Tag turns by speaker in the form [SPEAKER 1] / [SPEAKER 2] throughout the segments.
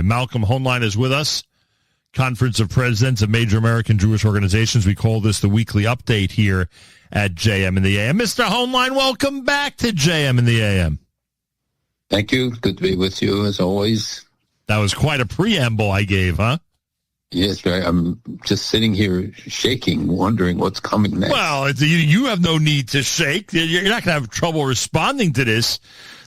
[SPEAKER 1] Malcolm Hoenlein is with us, Conference of Presidents of Major American Jewish Organizations. We call this the weekly update here at JM in the AM. Mr. Hoenlein, welcome back to JM in the AM.
[SPEAKER 2] Thank you. Good to be with you, as always.
[SPEAKER 1] That was quite a preamble I gave, huh?
[SPEAKER 2] Yes, I'm just sitting here shaking, wondering what's coming next.
[SPEAKER 1] Well, you have no need to shake. You're not going to have trouble responding to this.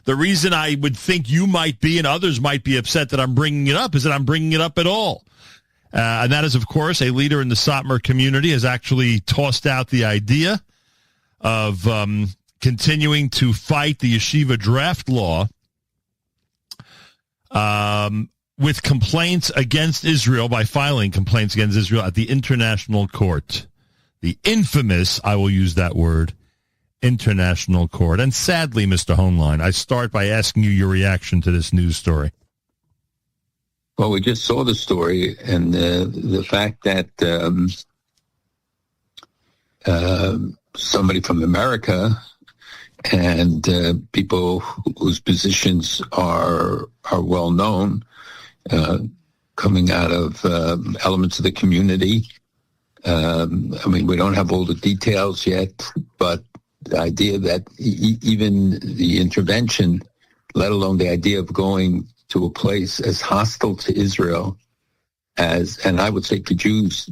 [SPEAKER 1] The reason I would think you might be and others might be upset that I'm bringing it up is that I'm bringing it up at all. And that is, of course, a leader in the Satmar community has actually tossed out the idea of continuing to fight the yeshiva draft law with complaints against Israel, by filing complaints against Israel at the International Court. The infamous, I will use that word, International Court. And sadly, Mr. Hoenlein, I start by asking you your reaction to this news story.
[SPEAKER 2] Well, we just saw the story, and the fact that somebody from America and people whose positions are well known, coming out of elements of the community. I mean, we don't have all the details yet, but the idea that even the intervention, let alone the idea of going to a place as hostile to Israel and I would say to Jews,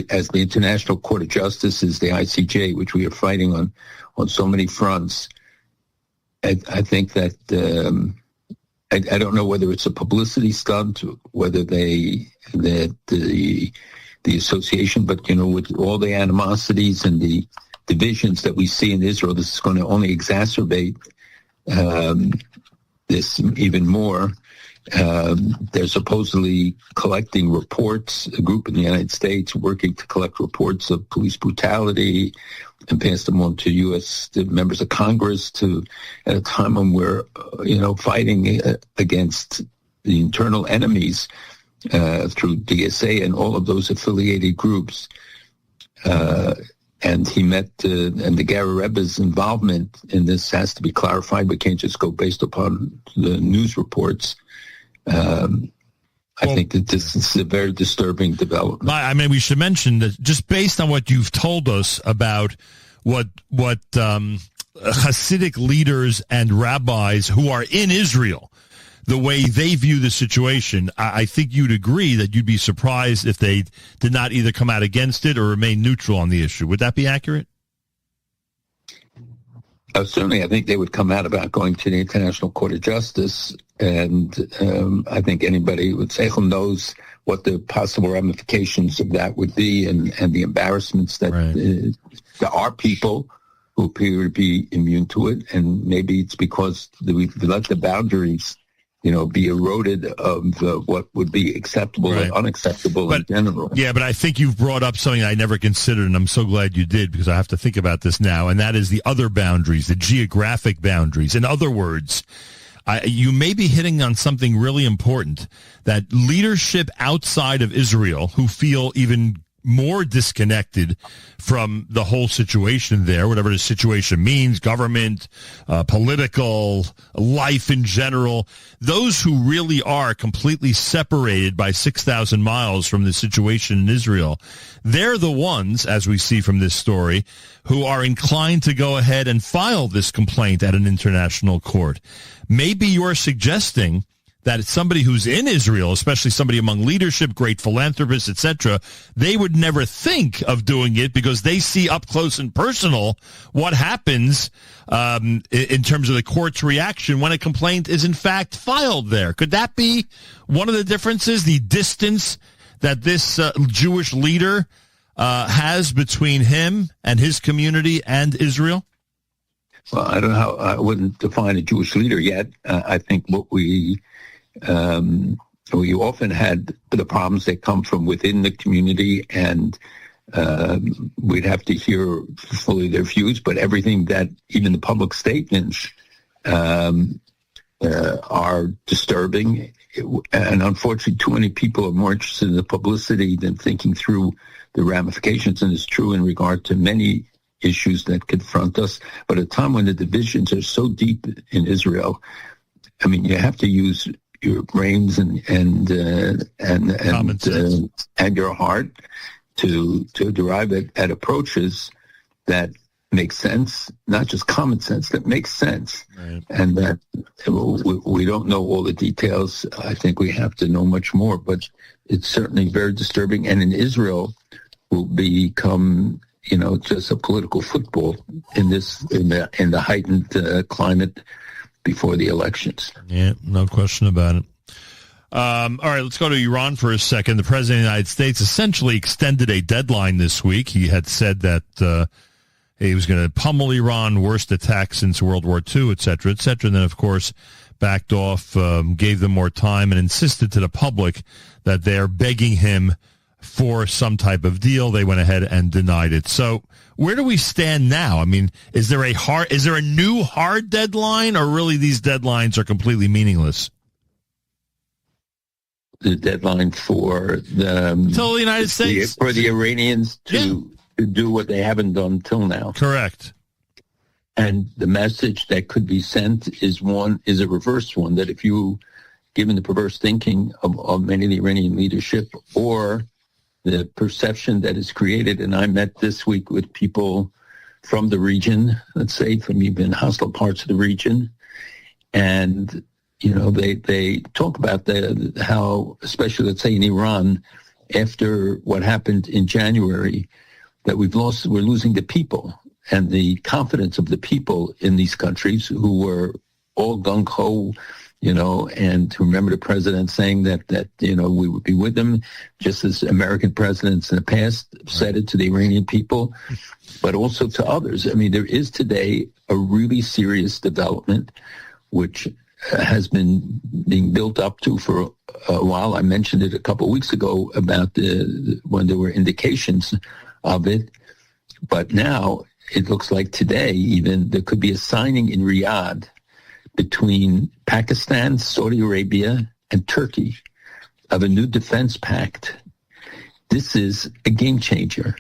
[SPEAKER 2] as the International Court of Justice is the ICJ, which we are fighting on so many fronts. I think that I don't know whether it's a publicity stunt, whether the association, but with all the animosities and the divisions that we see in Israel, this is going to only exacerbate this even more. They're supposedly collecting reports, a group in the United States working to collect reports of police brutality and pass them on to U.S. members of Congress at a time when we're, fighting against the internal enemies through DSA and all of those affiliated groups. And he met, and the Gara Rebbe's involvement in this has to be clarified. We can't just go based upon the news reports. I think that this is a very disturbing development.
[SPEAKER 1] I mean, we should mention that just based on what you've told us about what Hasidic leaders and rabbis who are in Israel, the way they view the situation, I think you'd agree that you'd be surprised if they did not either come out against it or remain neutral on the issue. Would that be accurate?
[SPEAKER 2] Certainly, I think they would come out about going to the International Court of Justice, and I think anybody would say who knows what the possible ramifications of that would be, and the embarrassments that there are people who appear to be immune to it, and maybe it's because we've let the boundaries be eroded of what would be acceptable and unacceptable in general.
[SPEAKER 1] Yeah, but I think you've brought up something I never considered, and I'm so glad you did, because I have to think about this now, and that is the other boundaries, the geographic boundaries. In other words, you may be hitting on something really important, that leadership outside of Israel who feel even more disconnected from the whole situation there, whatever the situation means, government, political, life in general, those who really are completely separated by 6,000 miles from the situation in Israel, they're the ones, as we see from this story, who are inclined to go ahead and file this complaint at an international court. Maybe you're suggesting that it's somebody who's in Israel, especially somebody among leadership, great philanthropists, etc., they would never think of doing it because they see up close and personal what happens in terms of the court's reaction when a complaint is in fact filed there. Could that be one of the differences, the distance that this Jewish leader has between him and his community and Israel?
[SPEAKER 2] Well, I don't know how, I wouldn't define a Jewish leader yet. I think what we often had the problems that come from within the community, and we'd have to hear fully their views, but everything that even the public statements are disturbing. And unfortunately, too many people are more interested in the publicity than thinking through the ramifications, and it's true in regard to many issues that confront us. But at a time when the divisions are so deep in Israel, I mean, you have to use brains and your heart to derive at approaches that make sense, not just common sense, that makes sense.
[SPEAKER 1] Right.
[SPEAKER 2] And that we don't know all the details. I think we have to know much more, but it's certainly very disturbing. And in Israel will become, just a political football in the heightened climate before the elections.
[SPEAKER 1] Yeah, no question about it. All right, let's go to Iran for a second. The President of the United States essentially extended a deadline this week. He had said that he was going to pummel Iran, worst attack since World War II, et cetera, et cetera. And then, of course, backed off, gave them more time, and insisted to the public that they're begging him for some type of deal. They went ahead and denied it. So where do we stand now? I mean, is there a new hard deadline, or really these deadlines are completely meaningless?
[SPEAKER 2] The deadline for the
[SPEAKER 1] United States,
[SPEAKER 2] for the Iranians to do what they haven't done till now.
[SPEAKER 1] Correct.
[SPEAKER 2] And the message that could be sent is a reverse one, that if you, given the perverse thinking of many of the Iranian leadership, or the perception that is created, and I met this week with people from the region, let's say from even hostile parts of the region, and they talk about how, especially let's say in Iran, after what happened in January, that we're losing the people and the confidence of the people in these countries who were all gung-ho, and to remember the president saying that we would be with them, just as American presidents in the past said it to the Iranian people, but also to others. I mean, there is today a really serious development, which has been being built up to for a while. I mentioned it a couple of weeks ago about when there were indications of it, but now it looks like today even there could be a signing in Riyadh between Pakistan, Saudi Arabia, and Turkey of a new defense pact. This is a game changer.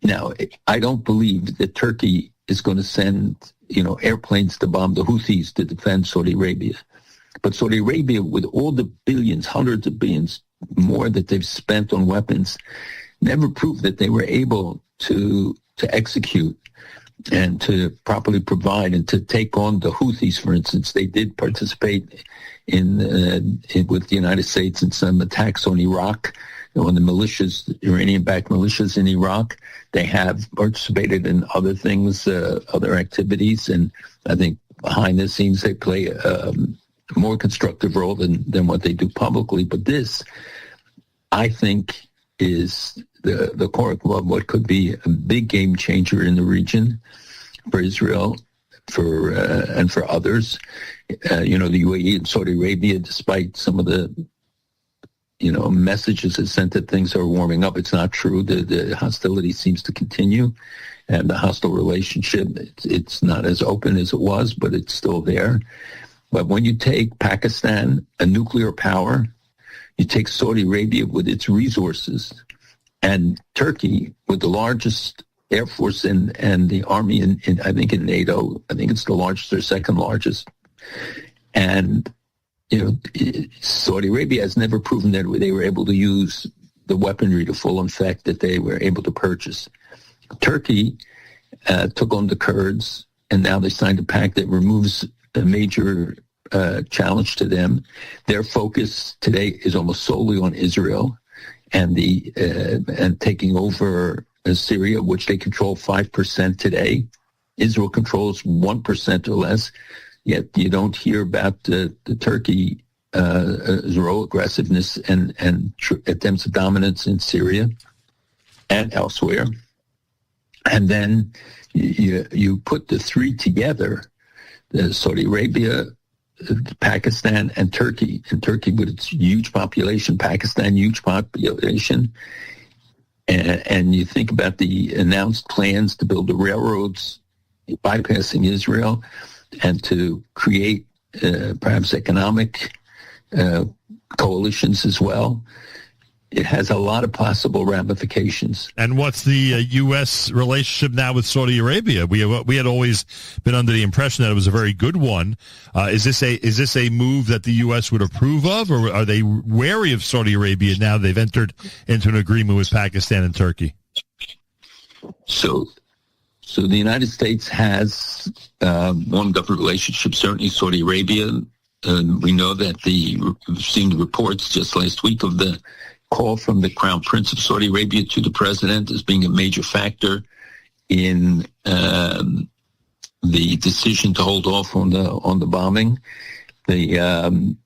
[SPEAKER 2] Now, I don't believe that Turkey is going to send, airplanes to bomb the Houthis to defend Saudi Arabia. But Saudi Arabia, with all the billions, hundreds of billions more that they've spent on weapons, never proved that they were able to execute and to properly provide and to take on the Houthis, for instance. They did participate in with the United States in some attacks on Iraq, on the militias, Iranian-backed militias in Iraq. They have participated in other things, other activities, and I think behind the scenes they play a more constructive role than what they do publicly. But this, I think, is the core of what could be a big game changer in the region for Israel, and for others. The UAE and Saudi Arabia, despite some of the messages that sent that things are warming up, it's not true. The hostility seems to continue, and the hostile relationship, it's not as open as it was, but it's still there. But when you take Pakistan, a nuclear power, you take Saudi Arabia with its resources, and Turkey with the largest air force and the army in I think in NATO, I think it's the largest or second largest, and Saudi Arabia has never proven that they were able to use the weaponry to full effect that they were able to purchase. Turkey took on the Kurds, and now they signed a pact that removes a major challenge to them. Their focus today is almost solely on Israel and and taking over Syria, which they control 5% today. Israel controls 1% or less. Yet you don't hear about the Turkey Israel aggressiveness and attempts of dominance in Syria and elsewhere. And then you put the three together, Saudi Arabia, Pakistan, and Turkey. And Turkey with its huge population, Pakistan, huge population. And you think about the announced plans to build the railroads bypassing Israel and to create perhaps economic coalitions as well. it has a lot of possible ramifications.
[SPEAKER 1] And what's the U.S. relationship now with Saudi Arabia? We had always been under the impression that it was a very good one. Is this a move that the U.S. would approve of, or are they wary of Saudi Arabia now they've entered into an agreement with Pakistan and Turkey?
[SPEAKER 2] So the United States has warmed up a relationship, certainly Saudi Arabia. We know that we've seen the reports just last week of the call from the Crown Prince of Saudi Arabia to the president as being a major factor in the decision to hold off on the bombing. The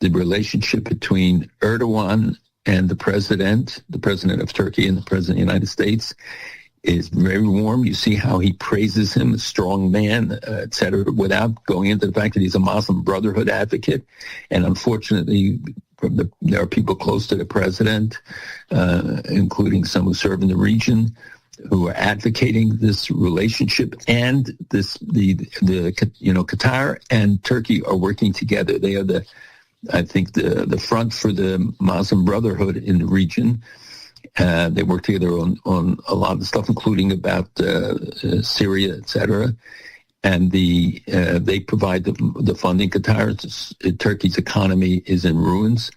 [SPEAKER 2] relationship between Erdogan and the president of Turkey and the president of the United States is very warm. You see how he praises him, a strong man, et cetera, without going into the fact that he's a Muslim Brotherhood advocate. And unfortunately, there are people close to the president, including some who serve in the region, who are advocating this relationship, and Qatar and Turkey are working together. They are the front for the Muslim Brotherhood in the region. They work together on a lot of stuff, including about Syria, et cetera. And they provide the funding. Turkey's economy is in ruins.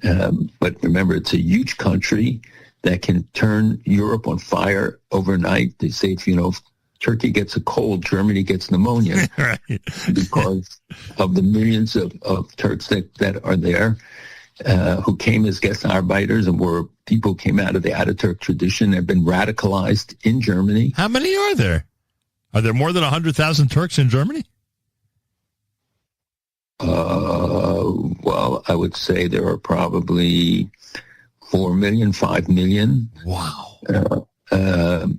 [SPEAKER 2] But remember, it's a huge country that can turn Europe on fire overnight. They say if Turkey gets a cold, Germany gets pneumonia.
[SPEAKER 1] Right.
[SPEAKER 2] Because of the millions of Turks that are there, who came as guest arbeiters and were people who came out of the Ataturk tradition, have been radicalized in Germany.
[SPEAKER 1] How many are there? Are there more than 100,000 Turks in Germany?
[SPEAKER 2] Well, I would say there are probably 4 million, 5 million.
[SPEAKER 1] Wow.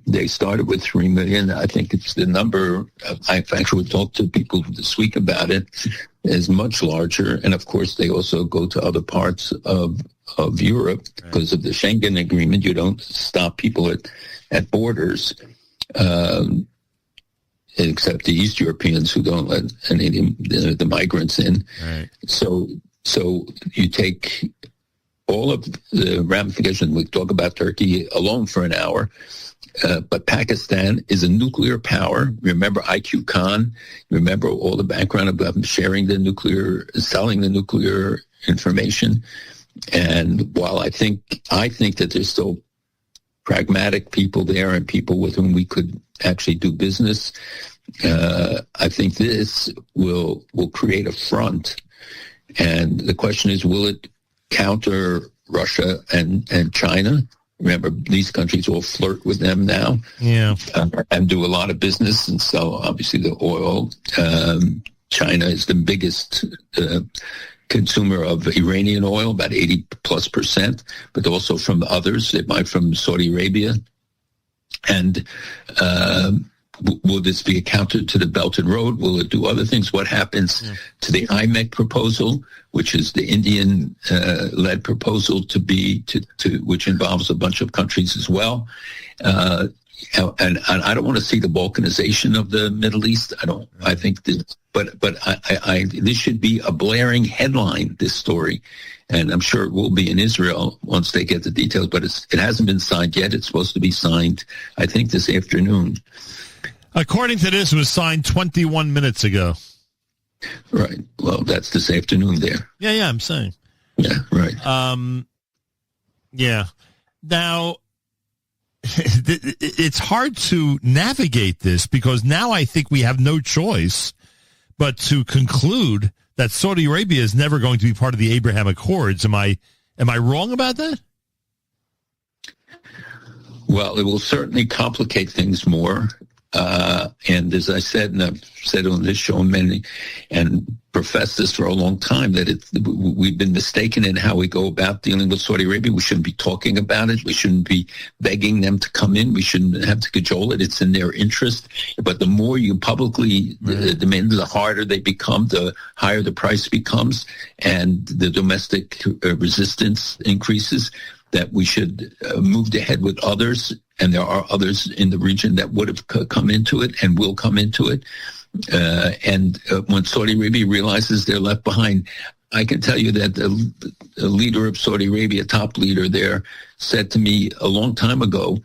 [SPEAKER 2] They started with 3 million. I think it's the number. I've actually talked to people this week about it. Is much larger, and of course they also go to other parts of Europe because of the Schengen Agreement. You don't stop people at borders, except the East Europeans who don't let any of the migrants in.
[SPEAKER 1] Right.
[SPEAKER 2] So you take all of the ramifications. We talk about Turkey alone for an hour. But Pakistan is a nuclear power. Remember IQ Khan? Remember all the background about selling the nuclear information. And while I think that there's still pragmatic people there and people with whom we could actually do business, I think this will create a front. And the question is, will it counter Russia and China? Remember, these countries all flirt with them now, and do a lot of business and sell, obviously, the oil. China is the biggest consumer of Iranian oil, about 80+%, but also from others. They buy from Saudi Arabia. And will this be a counter to the Belt and Road? Will it do other things? What happens to the IMEC proposal, which is the Indian-led proposal which involves a bunch of countries as well? And I don't want to see the balkanization of the Middle East. I think that, but this should be a blaring headline, this story. And I'm sure it will be in Israel once they get the details, but it hasn't been signed yet. It's supposed to be signed, I think, this afternoon.
[SPEAKER 1] According to this, it was signed 21 minutes ago.
[SPEAKER 2] Right. Well, that's this afternoon there.
[SPEAKER 1] Yeah, I'm saying.
[SPEAKER 2] Yeah, right.
[SPEAKER 1] Yeah. Now, it's hard to navigate this because now I think we have no choice but to conclude that Saudi Arabia is never going to be part of the Abraham Accords. Am I wrong about that? Well,
[SPEAKER 2] it will certainly complicate things more. And as I said, and I've said on this show many, and professed this for a long time, that we've been mistaken in how we go about dealing with Saudi Arabia. We shouldn't be talking about it. We shouldn't be begging them to come in. We shouldn't have to cajole it. It's in their interest. But the more you publicly demand, the harder they become, the higher the price becomes, and the domestic resistance increases. That we should move ahead with others, and there are others in the region that would have come into it and will come into it. And when Saudi Arabia realizes they're left behind, I can tell you that the leader of Saudi Arabia, top leader there, said to me a long time ago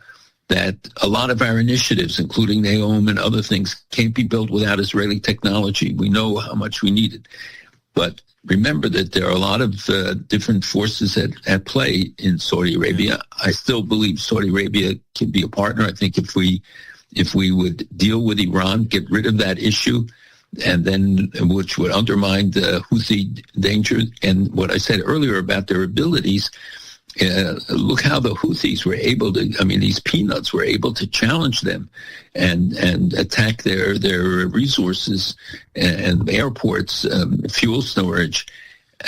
[SPEAKER 2] that a lot of our initiatives, including NAOM and other things, can't be built without Israeli technology. We know how much we need it. But remember that there are a lot of different forces at play in Saudi Arabia. I still believe Saudi Arabia can be a partner. I think if we would deal with Iran, get rid of that issue, and then which would undermine the Houthi danger. And what I said earlier about their abilities, look how the Houthis were able to, these peanuts were able to challenge them and attack their resources and airports, fuel storage.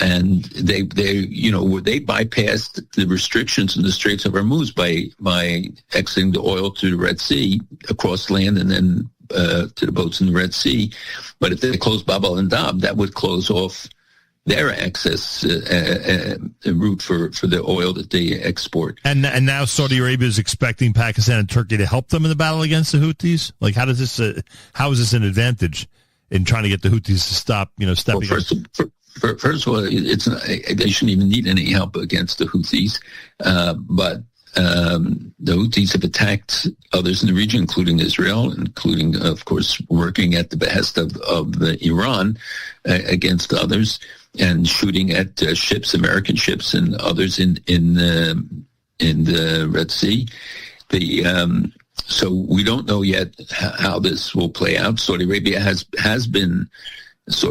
[SPEAKER 2] And they bypassed the restrictions in the Straits of Hormuz by exiting the oil to the Red Sea across land and then to the boats in the Red Sea. But if they closed Bab al-Mandab, that would close off their access route for the oil that they export.
[SPEAKER 1] And now Saudi Arabia is expecting Pakistan and Turkey to help them in the battle against the Houthis. Like, how is this an advantage in trying to get the Houthis to stop, stepping up?
[SPEAKER 2] First of all, it's not, they shouldn't even need any help against the Houthis. But the Houthis have attacked others in the region, including Israel, including, of course, working at the behest of Iran against others and shooting at ships, American ships, and others in the Red Sea. So we don't know yet how this will play out. Saudi Arabia has been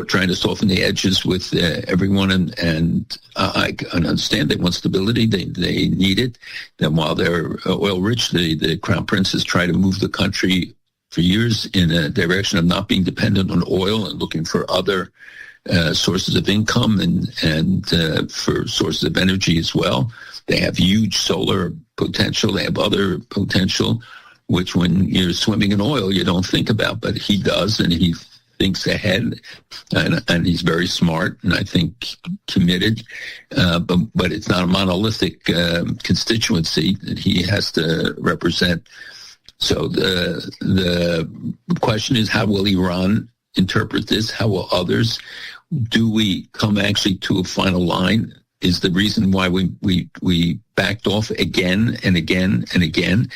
[SPEAKER 2] trying to soften the edges with everyone, and I understand they want stability. They need it. Then while they're oil rich, the Crown Prince has tried to move the country for years in a direction of not being dependent on oil and looking for other sources of income and for sources of energy as well. They have huge solar potential. They have other potential, which when you're swimming in oil, you don't think about, but he does, and he thinks ahead, and he's very smart, and I think committed, but it's not a monolithic constituency that he has to represent. So the question is, how will Iran interpret this? How will others? Do we come actually to a final line? Is the reason why we backed off again and again and again,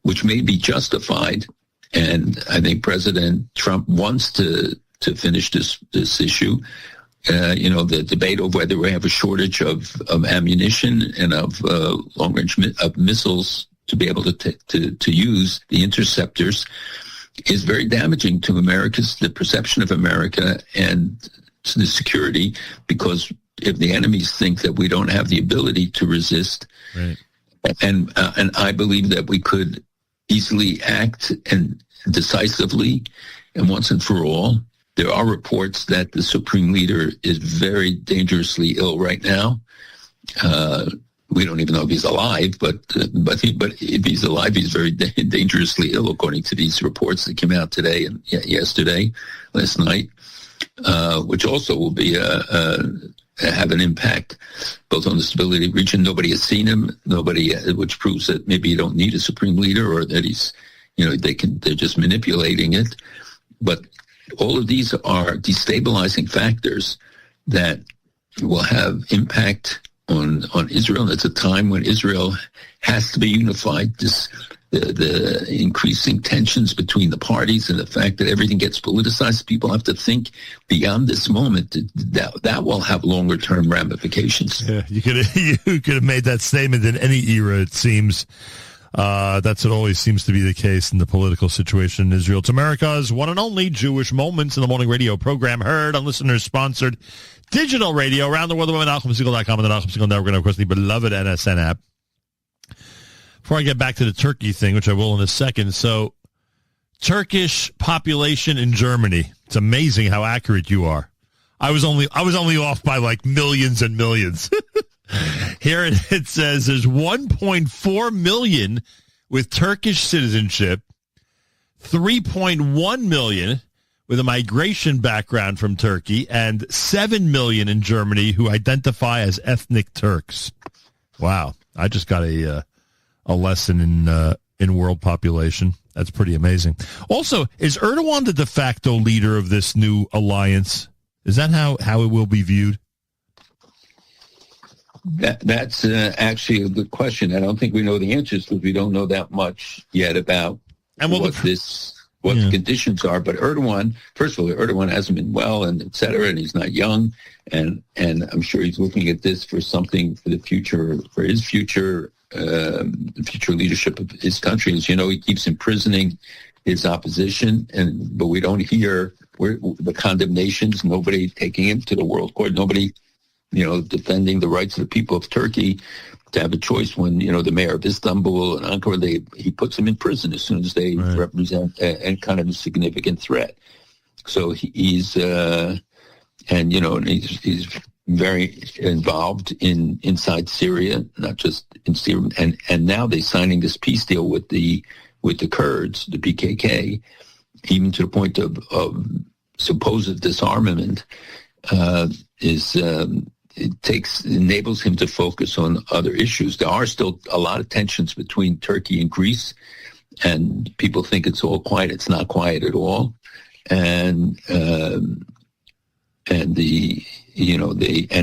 [SPEAKER 2] which may be justified. And I think President Trump wants to finish this issue. The debate over whether we have a shortage of ammunition and of long-range missiles to be able to use the interceptors is very damaging to the perception of America and to the security, because if the enemies think that we don't have the ability to resist, right. And I believe that we could easily act and decisively and once and for all. There are reports that the supreme leader is very dangerously ill right now. We don't even know if he's alive, but if he's alive, he's very dangerously ill, according to these reports that came out today and last night, which also will be have an impact both on the stability of the region. Nobody has seen him. Which proves that maybe you don't need a supreme leader, or that he's, they're just manipulating it. But all of these are destabilizing factors that will have impact on Israel. It's a time when Israel has to be unified. The increasing tensions between the parties and the fact that everything gets politicized, people have to think beyond this moment. That will have longer term ramifications.
[SPEAKER 1] Yeah, you could have made that statement in any era, it seems. That's what always seems to be the case in the political situation in Israel. It's America's one and only Jewish Moments in the Morning radio program, heard on listeners-sponsored digital radio around the world at NachumSegal.com and the Nachum Segal Network, and of course the beloved NSN app. Before I get back to the Turkey thing, which I will in a second, so Turkish population in Germany. It's amazing how accurate you are. I was only off by like millions and millions. Here it says there's 1.4 million with Turkish citizenship, 3.1 million with a migration background from Turkey, and 7 million in Germany who identify as ethnic Turks. Wow. I just got a lesson in world population. That's pretty amazing. Also, is Erdogan the de facto leader of this new alliance? Is that how it will be viewed?
[SPEAKER 2] That's actually a good question. I don't think we know the answers because we don't know that much yet about what the conditions are. But Erdogan, first of all, Erdogan hasn't been well, and et cetera, and he's not young, and I'm sure he's looking at this for something for the future, for his future, the future leadership of his country. As you know, he keeps imprisoning his opposition, but we don't hear the condemnations. Nobody taking him to the World Court. Nobody, defending the rights of the people of Turkey to have a choice when, the mayor of Istanbul and Ankara, he puts them in prison as soon as they represent a kind of a significant threat. So he's very involved inside Syria, not just in Syria. And now they're signing this peace deal with the Kurds, the PKK, even to the point of supposed disarmament, enables him to focus on other issues. There are still a lot of tensions between Turkey and Greece, and people think it's all quiet. It's not quiet at all. And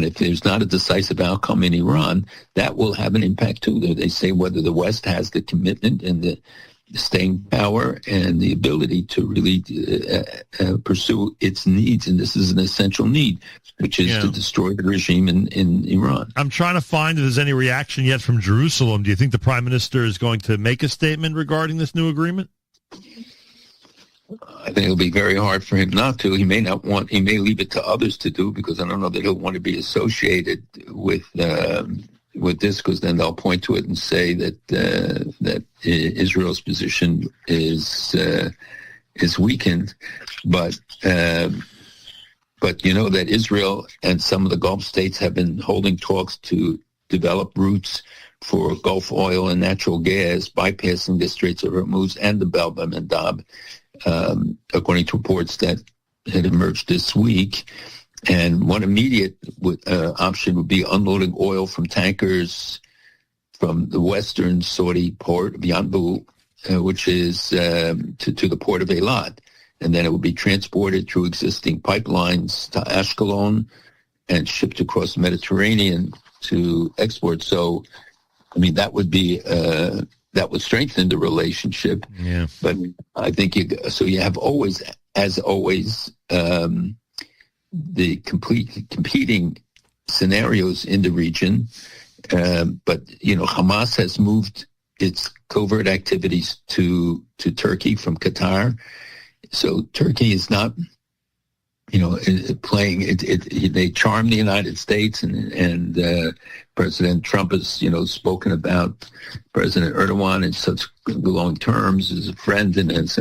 [SPEAKER 2] if there's not a decisive outcome in Iran, that will have an impact too. They say whether the West has the commitment and the staying power and the ability to really pursue its needs, and this is an essential need, which is to destroy the regime in Iran.
[SPEAKER 1] I'm trying to find if there's any reaction yet from Jerusalem. Do you think the Prime Minister is going to make a statement regarding this new agreement?
[SPEAKER 2] I think it'll be very hard for him not to. He may leave it to others to do, because I don't know that he'll want to be associated with this, because then they'll point to it and say that Israel's position is weakened. But you know that Israel and some of the Gulf states have been holding talks to develop routes for Gulf oil and natural gas, bypassing the Straits of Hormuz and the Bab el-Mandab, according to reports that had emerged this week. And one immediate option would be unloading oil from tankers from the western Saudi port of Yanbu, which is to the port of Eilat. And then it would be transported through existing pipelines to Ashkelon and shipped across the Mediterranean to export. So, I mean, that would be that would strengthen the relationship.
[SPEAKER 1] Yeah.
[SPEAKER 2] But I think you have always, as always, the competing scenarios in the region. But, Hamas has moved its covert activities to Turkey from Qatar. So Turkey is not, playing it. They charm the United States, and President Trump has, spoken about President Erdogan in such glowing terms as a friend and as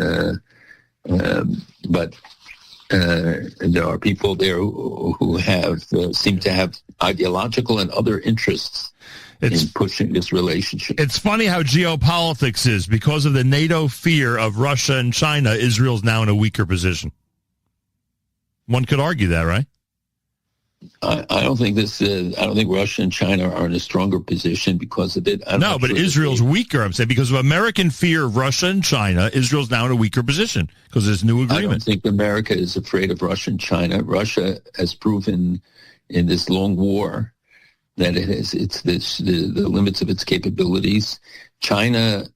[SPEAKER 2] but there are people there who have seem to have ideological and other interests in pushing this relationship.
[SPEAKER 1] It's funny how geopolitics is. Because of the NATO fear of Russia and China, Israel's now in a weaker position. One could argue that, right?
[SPEAKER 2] I don't think I don't think Russia and China are in a stronger position because of it.
[SPEAKER 1] No, but Israel's weaker, I'm saying. Because of American fear of Russia and China, Israel's now in a weaker position because there's new agreement.
[SPEAKER 2] I don't think America is afraid of Russia and China. Russia has proven in this long war that the limits of its capabilities. China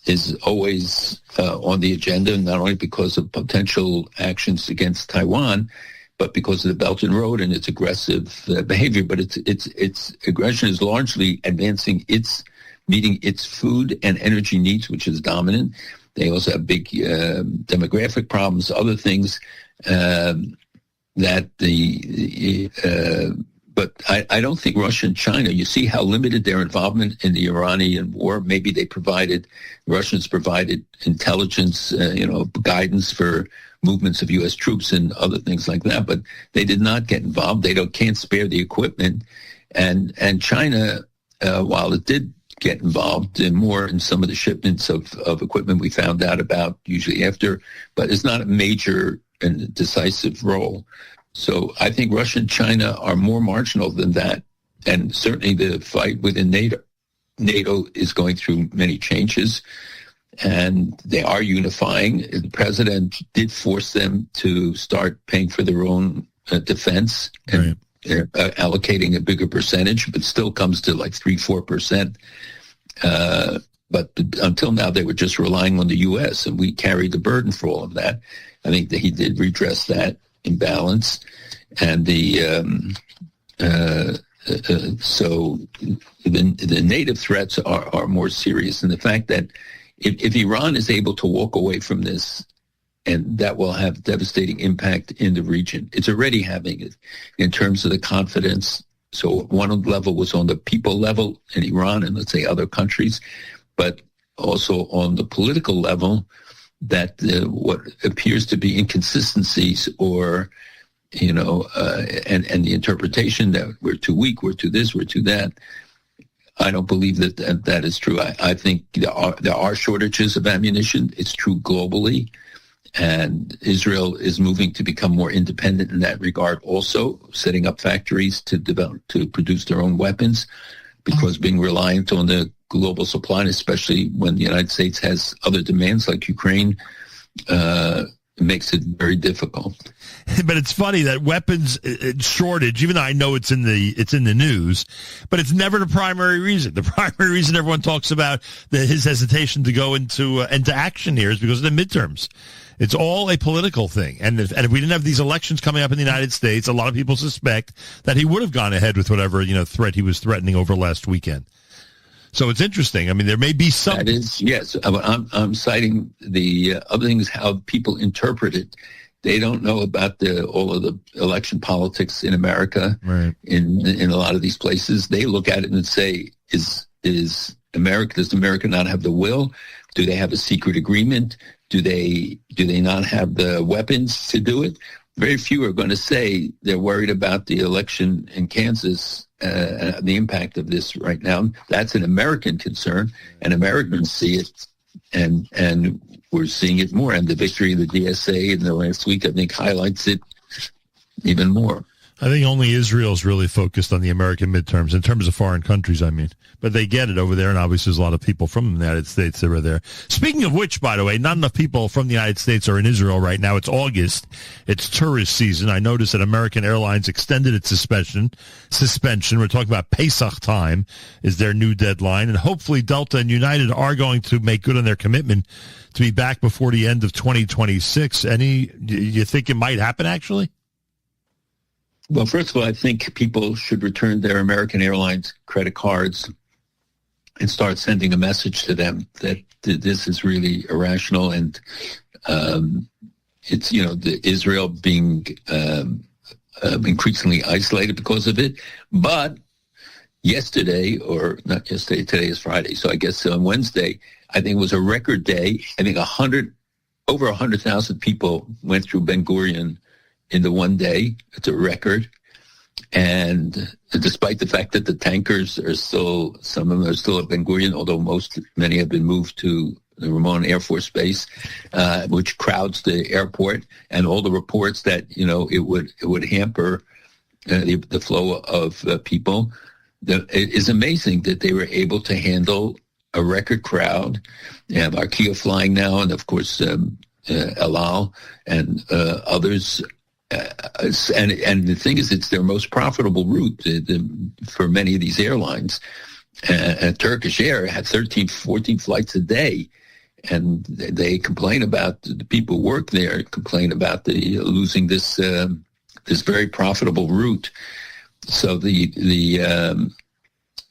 [SPEAKER 2] is always on the agenda, not only because of potential actions against Taiwan, but because of the Belt and Road and its aggressive behavior. But its aggression is largely meeting its food and energy needs, which is dominant. They also have big demographic problems, other things but I don't think Russia and China, you see how limited their involvement in the Iranian war. Maybe Russians provided intelligence, guidance for movements of U.S. troops and other things like that, but they did not get involved. They can't spare the equipment. And China, while it did get involved more in some of the shipments of equipment we found out about usually after, but it's not a major and decisive role. So I think Russia and China are more marginal than that. And certainly the fight within NATO is going through many changes, and they are unifying. The president did force them to start paying for their own defense. And allocating a bigger percentage, but still comes to like 3-4%. But until now, they were just relying on the U.S., and we carried the burden for all of that. I think that he did redress that imbalance, and so the native threats are more serious, and the fact that if Iran is able to walk away from this, and that will have devastating impact in the region. It's already having it in terms of the confidence. So one level was on the people level in Iran and let's say other countries, but also on the political level, that what appears to be inconsistencies or, and the interpretation that we're too weak, we're too this, we're too that. I don't believe that is true. I think there are shortages of ammunition. It's true globally. And Israel is moving to become more independent in that regard, also setting up factories to produce their own weapons, because being reliant on the global supply, especially when the United States has other demands like Ukraine, makes it very difficult.
[SPEAKER 1] But it's funny that weapons shortage, even though I know it's in the news, but it's never the primary reason. The primary reason everyone talks about his hesitation to go into action here is because of the midterms. It's all a political thing. And if we didn't have these elections coming up in the United States, a lot of people suspect that he would have gone ahead with whatever, threat he was threatening over last weekend. So it's interesting. I mean, there may be some.
[SPEAKER 2] That is, yes. I'm citing the other things, how people interpret it. They don't know about all of the election politics in America,
[SPEAKER 1] right.
[SPEAKER 2] in a lot of these places. They look at it and say, does America not have the will? Do they have a secret agreement? Do they not have the weapons to do it? Very few are going to say they're worried about the election in Kansas, the impact of this right now. That's an American concern, and Americans see it, and we're seeing it more. And the victory of the DSA in the last week, I think, highlights it even more.
[SPEAKER 1] I think only Israel's really focused on the American midterms in terms of foreign countries, I mean. But they get it over there, and obviously there's a lot of people from the United States that are there. Speaking of which, by the way, not enough people from the United States are in Israel right now. It's August. It's tourist season. I noticed that American Airlines extended its suspension. We're talking about Pesach time is their new deadline, and hopefully Delta and United are going to make good on their commitment to be back before the end of 2026. You think it might happen, actually?
[SPEAKER 2] Well, first of all, I think people should return their American Airlines credit cards and start sending a message to them that this is really irrational, and it's the Israel being increasingly isolated because of it. But yesterday, or not yesterday, today is Friday, so I guess on Wednesday, I think it was a record day. I think over 100,000 people went through Ben Gurion in the one day. It's a record. And despite the fact that the tankers are still, some of them are still at Ben Gurion, although many have been moved to the Ramon Air Force Base, which crowds the airport, and all the reports that, it would hamper the flow of people. It is amazing that they were able to handle a record crowd. You have Arkia flying now, and of course, El Al and others. And the thing is, it's their most profitable route for many of these airlines. Turkish Air had 13, 14 flights a day, and they complain about the people who work there, complain about losing this very profitable route. So but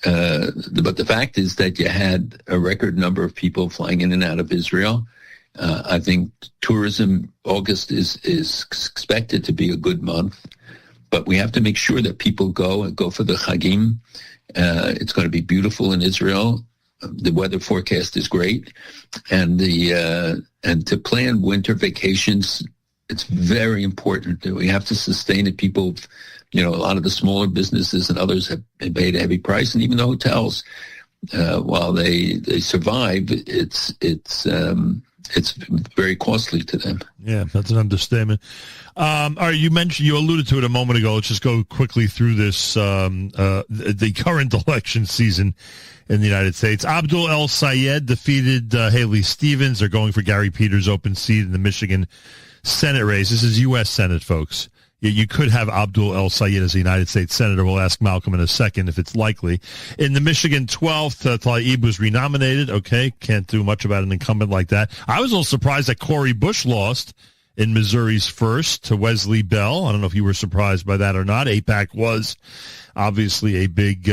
[SPEAKER 2] the fact is that you had a record number of people flying in and out of Israel. I think tourism, August is expected to be a good month, but we have to make sure that people go for the Chagim. It's going to be beautiful in Israel. The weather forecast is great, and to plan winter vacations, it's very important that we have to sustain it. People, a lot of the smaller businesses and others have paid a heavy price, and even the hotels, while they survive, it's very costly to them.
[SPEAKER 1] Yeah, that's an understatement. All right, you alluded to it a moment ago. Let's just go quickly through this, the current election season in the United States. Abdul El Sayed defeated Haley Stevens. They're going for Gary Peters' open seat in the Michigan Senate race. This is U.S. Senate, folks. You could have Abdul El Sayed as a United States Senator. We'll ask Malcolm in a second if it's likely. In the Michigan 12th, Tlaib was renominated. Okay, can't do much about an incumbent like that. I was a little surprised that Cori Bush lost in Missouri's 1st to Wesley Bell. I don't know if you were surprised by that or not. AIPAC was obviously a big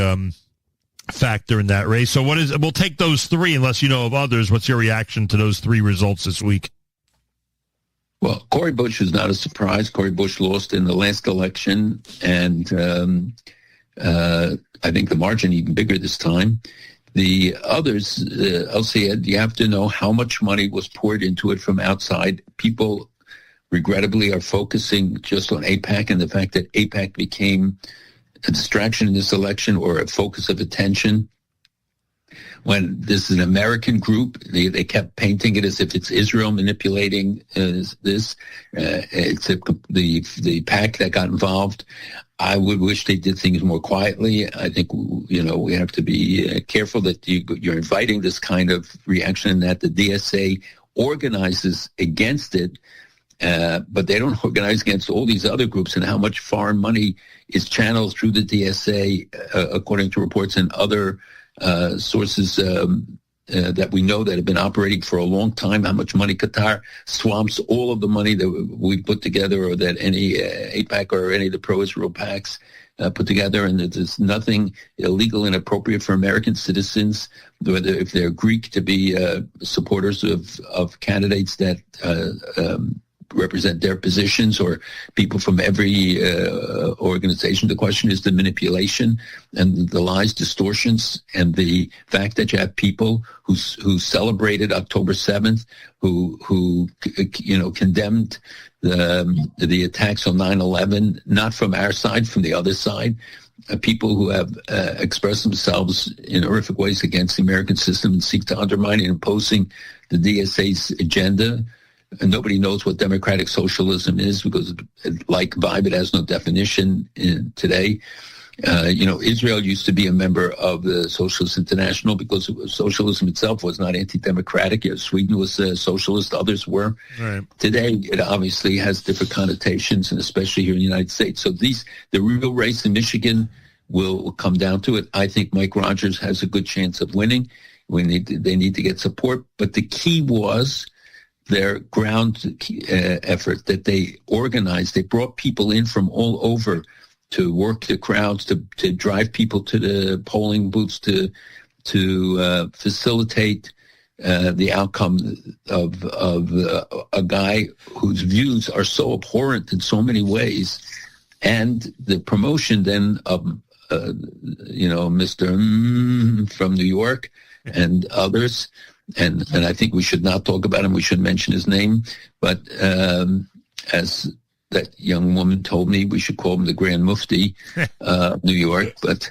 [SPEAKER 1] factor in that race. So we'll take those three unless you know of others. What's your reaction to those three results this week?
[SPEAKER 2] Well, Cori Bush is not a surprise. Cori Bush lost in the last election, and I think the margin even bigger this time. The others, El Sayed, you have to know how much money was poured into it from outside. People, regrettably, are focusing just on AIPAC and the fact that AIPAC became a distraction in this election or a focus of attention. When this is an American group, they kept painting it as if it's Israel manipulating this. It's the PAC that got involved. I would wish they did things more quietly. I think, we have to be careful that you're inviting this kind of reaction, that the DSA organizes against it, but they don't organize against all these other groups, and how much foreign money is channeled through the DSA, according to reports and other sources that we know that have been operating for a long time, how much money Qatar swamps all of the money that we put together, or that any AIPAC or any of the pro-Israel PACs put together, and that there's nothing illegal and inappropriate for American citizens, whether if they're Greek, to be supporters of candidates that represent their positions, or people from every organization. The question is the manipulation and the lies, distortions, and the fact that you have people who celebrated October 7th, who condemned the attacks on 9/11, not from our side, from the other side. People who have expressed themselves in horrific ways against the American system and seek to undermine and imposing the DSA's agenda. And nobody knows what democratic socialism is, because, like Vibe, it has no definition today. Israel used to be a member of the Socialist International because socialism itself was not anti-democratic. Sweden was socialist, others were.
[SPEAKER 1] Right.
[SPEAKER 2] Today, it obviously has different connotations, and especially here in the United States. So the real race in Michigan will come down to it. I think Mike Rogers has a good chance of winning. They need to get support. But the key was their ground effort that they organized. They brought people in from all over to work the crowds, to drive people to the polling booths, to facilitate the outcome of a guy whose views are so abhorrent in so many ways, and the promotion then of Mr. From New York and others. And I think we should not talk about him. We should mention his name. But as that young woman told me, we should call him the Grand Mufti of New York. But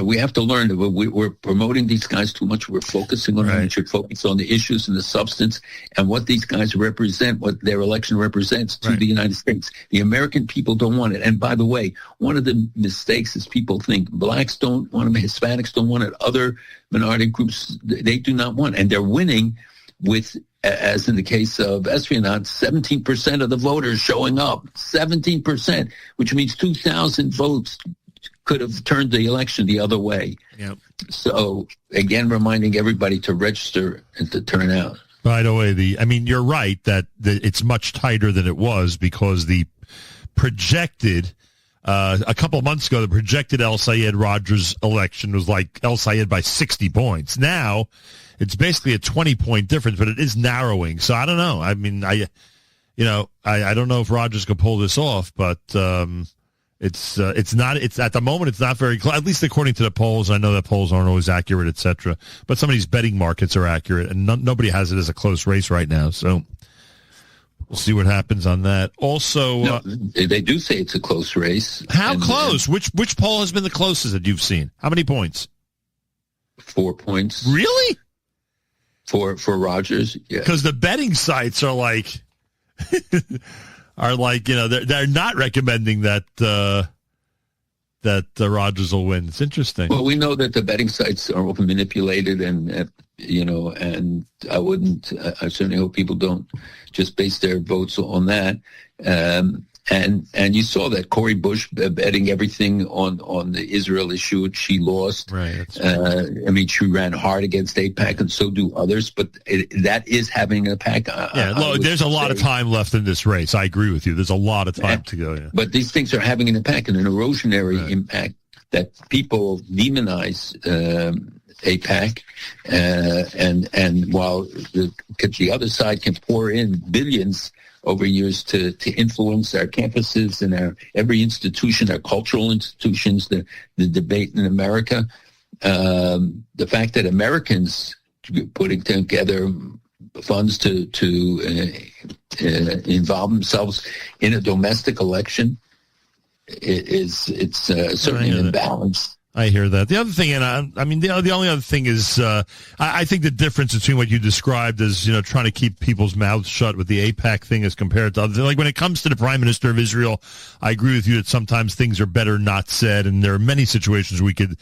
[SPEAKER 2] we have to learn that we're promoting these guys too much. We're focusing on them. We should focus on the issues and the substance and what these guys represent, what their election represents to the United States. The American people don't want it. And by the way, one of the mistakes is people think blacks don't want it, Hispanics don't want it, other minority groups, they do not want it. And they're winning with, as in the case of Espionage, 17% of the voters showing up, 17%, which means 2,000 votes could have turned the election the other way.
[SPEAKER 1] Yep.
[SPEAKER 2] So, again, reminding everybody to register and to turn out.
[SPEAKER 1] By the way, you're right that it's much tighter than it was, because the projected, a couple of months ago, the projected El Sayed Rogers election was like El Sayed by 60 points. Now, it's basically a 20-point difference, but it is narrowing. So I don't know. I don't know if Rogers can pull this off, but It's at the moment, it's not very close, at least according to the polls. I know that polls aren't always accurate, et cetera, but some of these betting markets are accurate, and nobody has it as a close race right now. So we'll see what happens on that. Also,
[SPEAKER 2] they do say it's a close race.
[SPEAKER 1] How close? Which poll has been the closest that you've seen? How many points?
[SPEAKER 2] 4 points.
[SPEAKER 1] Really?
[SPEAKER 2] For Rogers, yeah.
[SPEAKER 1] Because the betting sites are like... they're not recommending that Rogers will win. It's interesting.
[SPEAKER 2] Well, we know that the betting sites are often manipulated, and I certainly hope people don't just base their votes on that. And you saw that Cori Bush betting everything on the Israel issue. She lost.
[SPEAKER 1] Right.
[SPEAKER 2] She ran hard against AIPAC, and so do others. But that is having an impact.
[SPEAKER 1] There's a lot of time left in this race. I agree with you. There's a lot of time to go. Yeah.
[SPEAKER 2] But these things are having an impact, and an erosionary impact that people demonize AIPAC, and while the other side can pour in billions over years to influence our campuses and every institution, our cultural institutions, the debate in America. The fact that Americans putting together funds to involve themselves in a domestic election it's certainly an imbalance.
[SPEAKER 1] I hear that. The other thing, the only other thing is, I think the difference between what you described as, trying to keep people's mouths shut with the AIPAC thing as compared to other things. Like when it comes to the Prime Minister of Israel, I agree with you that sometimes things are better not said, and there are many situations we could,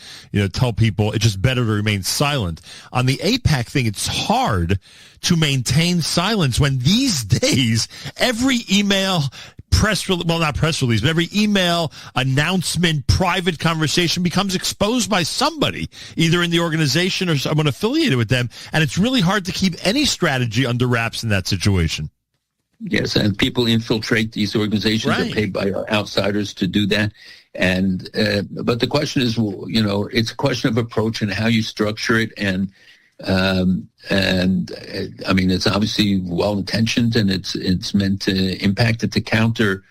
[SPEAKER 1] tell people it's just better to remain silent. On the AIPAC thing, it's hard to maintain silence when these days every email, not press release, but every email, announcement, private conversation becomes exposed by somebody, either in the organization or someone affiliated with them, and it's really hard to keep any strategy under wraps in that situation.
[SPEAKER 2] Yes, and people infiltrate these organizations. Right. Are paid by outsiders to do that. And but the question is, it's a question of approach and how you structure it. And it's obviously well intentioned, and it's meant to impact it to counter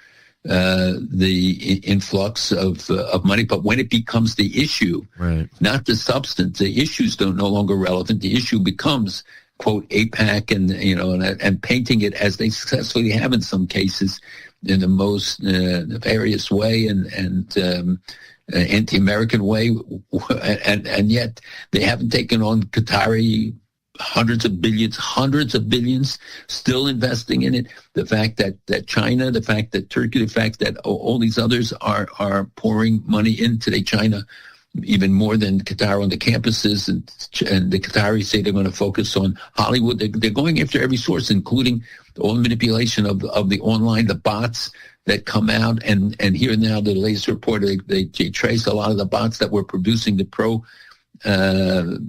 [SPEAKER 2] the influx of money. But when it becomes the issue,
[SPEAKER 1] right,
[SPEAKER 2] not the substance, the issues no longer relevant. The issue becomes, quote, AIPAC, and painting it as they successfully have in some cases in the most nefarious way and anti-American way, and yet they haven't taken on Qatari hundreds of billions, still investing in it. The fact that China, the fact that Turkey, the fact that all these others are pouring money in today. China, even more than Qatar on the campuses, and the Qataris say they're going to focus on Hollywood. They're going after every source, including all the manipulation of the online, the bots that come out. And here now, the latest report, they trace a lot of the bots that were producing the pro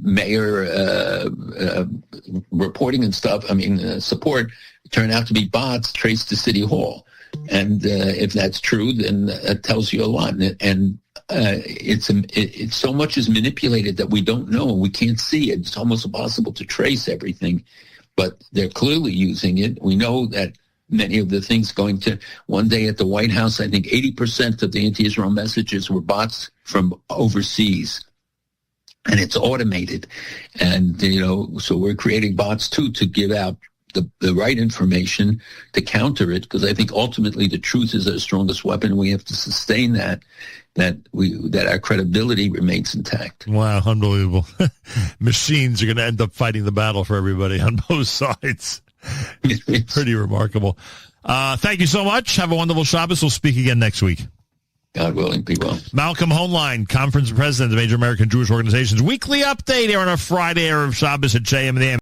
[SPEAKER 2] mayor reporting and stuff. Support turned out to be bots traced to City Hall. And if that's true, then that tells you a lot. And it's so much is manipulated that we don't know and we can't see it. It's almost impossible to trace everything, but they're clearly using it. We know that many of the things going to one day at the White House, I think 80% of the anti-Israel messages were bots from overseas. And it's automated. And, so we're creating bots too to give out the right information to counter it, because I think ultimately the truth is our strongest weapon. We have to sustain that our credibility remains intact.
[SPEAKER 1] Wow, unbelievable. Machines are going to end up fighting the battle for everybody on both sides. It's pretty remarkable. Thank you so much. Have a wonderful Shabbos. We'll speak again next week.
[SPEAKER 2] God willing, be well.
[SPEAKER 1] Malcolm Hoenlein, Conference President of Major American Jewish Organizations. Weekly update here on a Friday of Shabbos at JM in the AM.